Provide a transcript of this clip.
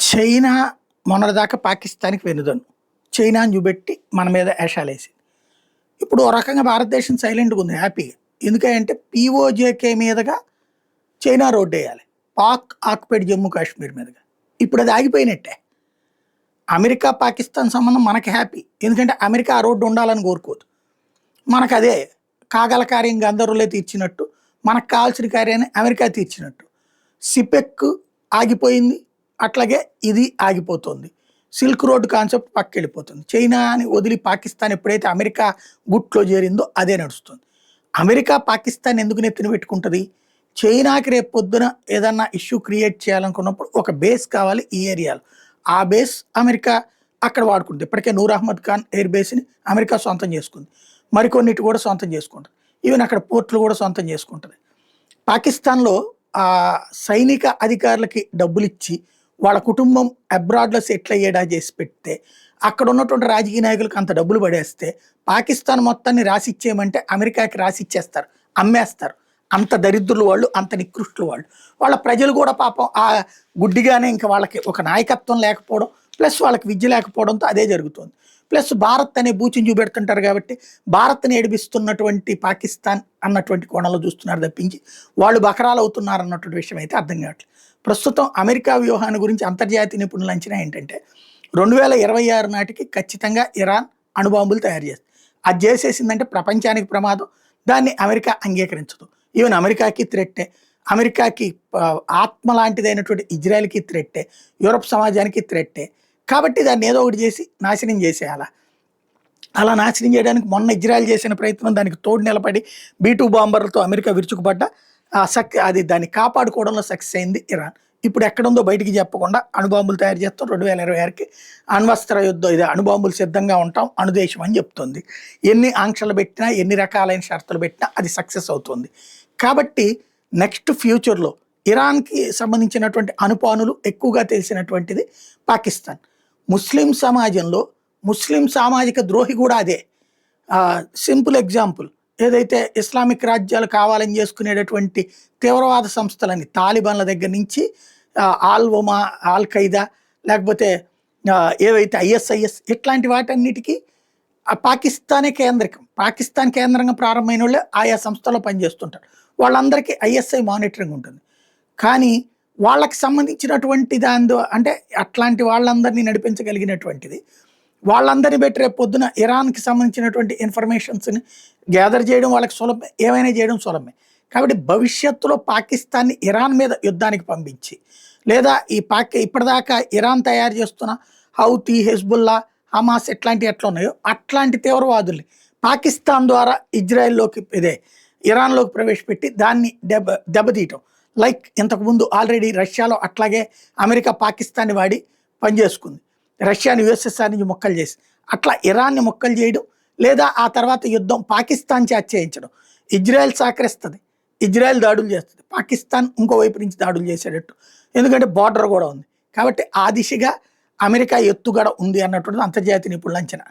China మొన్నటిదాకా పాకిస్తాన్‌కి వెన్నుదన్ను. చైనాని చూపెట్టి మన మీద ఏషాలేసింది. ఇప్పుడు ఓ రకంగా భారతదేశం సైలెంట్‌గుంది హ్యాపీగా. ఎందుకంటే పీఓజేకే మీదగా చైనా రోడ్డెయ్యాలి. పాక్ ఆక్యుపైడ్ జమ్మూ కాశ్మీర్ మీదుగా. ఇప్పుడది ఆగిపోయినట్టే. అమెరికా, పాకిస్తాన్ సంబంధం మనకి హ్యాపీ. ఎందుకంటే అమెరికా ఆ రోడ్డు ఉండాలని కోరుకోదు. మనకదే కాగల కార్యం గంధర్వులే తీర్చినట్టు, మనకు కావాల్సిన కార్యాన్ని అమెరికా తీర్చినట్టు. సిపెక్ ఆగిపోయింది. అట్లాగే ఇది ఆగిపోతుంది. సిల్క్ రోడ్ కాన్సెప్ట్ పక్కకెళ్ళిపోతుంది. చైనాని వదిలి పాకిస్తాన్ ఎప్పుడైతే అమెరికా గుట్లో చేరిందో అదే నడుస్తుంది. అమెరికా పాకిస్తాన్ ఎందుకు నెత్తిన పెట్టుకుంటది? చైనాకి రేపు పొద్దున ఏదన్నా ఇష్యూ క్రియేట్ చేయాలనుకున్నప్పుడు ఒక బేస్ కావాలి ఈ ఏరియాలో. ఆ బేస్ అమెరికా అక్కడ వాడుకుంటుంది. ఇప్పటికే నూర్ అహ్మద్ ఖాన్ ఎయిర్ బేస్‌ని అమెరికా సొంతం చేసుకుంది. మరికొన్నిటి కూడా సొంతం చేసుకుంటది. ఈవెన్ అక్కడ పోర్టులు కూడా సొంతం చేసుకుంటది. పాకిస్తాన్‌లో సైనిక అధికారులకి డబ్బులిచ్చి వాళ్ళ కుటుంబం అబ్రాడ్‌లో సెటిల్ అయ్యేలా చేసి పెడితే, అక్కడ ఉన్నటువంటి రాజకీయ నాయకులకు అంత డబ్బులు పడేస్తే, పాకిస్తాన్ మొత్తాన్ని రాసిచ్చేయమంటే అమెరికాకి రాసిచ్చేస్తారు. అమ్మేస్తారు. అంత దరిద్రులు వాళ్ళు, అంత నికృష్టులు వాళ్ళు. వాళ్ళ ప్రజలు కూడా పాపం గుడ్డిగానే ఇంక వాళ్ళకి ఒక నాయకత్వం లేకపోవడం, ప్లస్ వాళ్ళకి విద్య లేకపోవడంతో అదే జరుగుతుంది. ప్లస్ భారత్ అనే బూచిని చూపెడుతుంటారు కాబట్టి, భారత్‌ని ఏడిపిస్తున్నటువంటి పాకిస్తాన్ అన్నటువంటి కోణంలో చూస్తున్నారు తప్పించి, వాళ్ళు బకరాలు అవుతున్నారు అన్నటువంటి విషయం అయితే అర్థం కావట్లేదు. ప్రస్తుతం అమెరికా వ్యూహాన్ని గురించి అంతర్జాతీయ నిపుణుల అంచనా ఏంటంటే 2026 నాటికి ఖచ్చితంగా ఇరాన్ అణుబాంబులు తయారు చేస్తుంది. అది చేసేసిందంటే ప్రపంచానికి ప్రమాదం. దాన్ని అమెరికా అంగీకరించదు. ఈవెన్ అమెరికాకి థ్రెట్టే. అమెరికాకి ఆత్మ లాంటిదైనటువంటి ఇజ్రాయెల్‌కి థ్రెట్టే. యూరప్ సమాజానికి థ్రెట్టే. కాబట్టి దాన్ని ఏదో ఒకటి చేసి నాశనం చేసేయాల. అలా నాశనం చేయడానికి మొన్న ఇజ్రాయెల్ చేసిన ప్రయత్నం దానికి తోడు నిలబడి B-2 బాంబర్లతో అమెరికా విరుచుకుపడ్డ అది దాన్ని కాపాడుకోవడంలో సక్సెస్ అయింది ఇరాన్. ఇప్పుడు ఎక్కడుందో బయటికి చెప్పకుండా అణుబాంబులు తయారు చేస్తాం 2026కి అణ్వస్త్ర యుద్ధం ఇది అణుబాంబులు సిద్ధంగా ఉంటాం అణుదేశం అని చెప్తుంది. ఎన్ని ఆంక్షలు పెట్టినా ఎన్ని రకాలైన షరతులు పెట్టినా అది సక్సెస్ అవుతుంది. కాబట్టి నెక్స్ట్ ఫ్యూచర్‌లో ఇరాన్‌కి సంబంధించినటువంటి అనుపానులు ఎక్కువగా తెలిసినటువంటిది పాకిస్తాన్. ముస్లిం సమాజంలో ముస్లిం సామాజిక ద్రోహి కూడా అదే. సింపుల్ ఎగ్జాంపుల్ ఏదైతే ఇస్లామిక్ రాజ్యాలు కావాలని చేసుకునేటటువంటి తీవ్రవాద సంస్థలని తాలిబాన్ల దగ్గర నుంచి ఆల్ ఒమా, ఆల్ ఖైదా లేకపోతే ఏవైతే ISIS ఇట్లాంటి వాటన్నిటికీ పాకిస్తానే కేంద్రకం. పాకిస్తాన్ కేంద్రంగా ప్రారంభమైన వాళ్ళే ఆయా సంస్థలో పనిచేస్తుంటారు. వాళ్ళందరికీ ISI మానిటరింగ్ ఉంటుంది. కానీ వాళ్ళకి సంబంధించినటువంటి అంటే అట్లాంటి వాళ్ళందరినీ నడిపించగలిగినటువంటిది వాళ్ళందరినీ బెట్టి రేపు పొద్దున ఇరాన్‌కి సంబంధించినటువంటి ఇన్ఫర్మేషన్స్‌ని గ్యాదర్ చేయడం వాళ్ళకి సులభమే. ఏమైనా చేయడం సులభమే. కాబట్టి భవిష్యత్తులో పాకిస్తాన్‌ని ఇరాన్ మీద యుద్ధానికి పంపించి లేదా ఇప్పటిదాకా ఇరాన్ తయారు చేస్తున్న హౌతీ, హెజ్బుల్లా, హమాస్ ఎట్లాంటివి ఎట్లా ఉన్నాయో అట్లాంటి తీవ్రవాదుల్ని పాకిస్తాన్ ద్వారా ఇరాన్‌లోకి ప్రవేశపెట్టి దాన్ని దెబ్బతీయటం. లైక్ ఇంతకుముందు ఆల్రెడీ రష్యాలో అట్లాగే అమెరికా పాకిస్తాన్‌ని వాడి పనిచేసుకుంది. రష్యాని USSR నుంచి ముక్కలు చేసి అట్లా ఇరాన్ని ముక్కలు చేయడం లేదా ఆ తర్వాత యుద్ధం పాకిస్తాన్ చేత చేయించడం. ఇజ్రాయెల్ సహకరిస్తుంది. ఇజ్రాయెల్ దాడులు చేస్తుంది. పాకిస్తాన్ ఇంకోవైపు నుంచి దాడులు చేసేటట్టు. ఎందుకంటే బార్డర్ కూడా ఉంది. కాబట్టి ఆ దిశగా అమెరికా ఎత్తుగడ ఉంది అన్నటువంటిది అంతర్జాతీయ నిపుణుల అంచనా.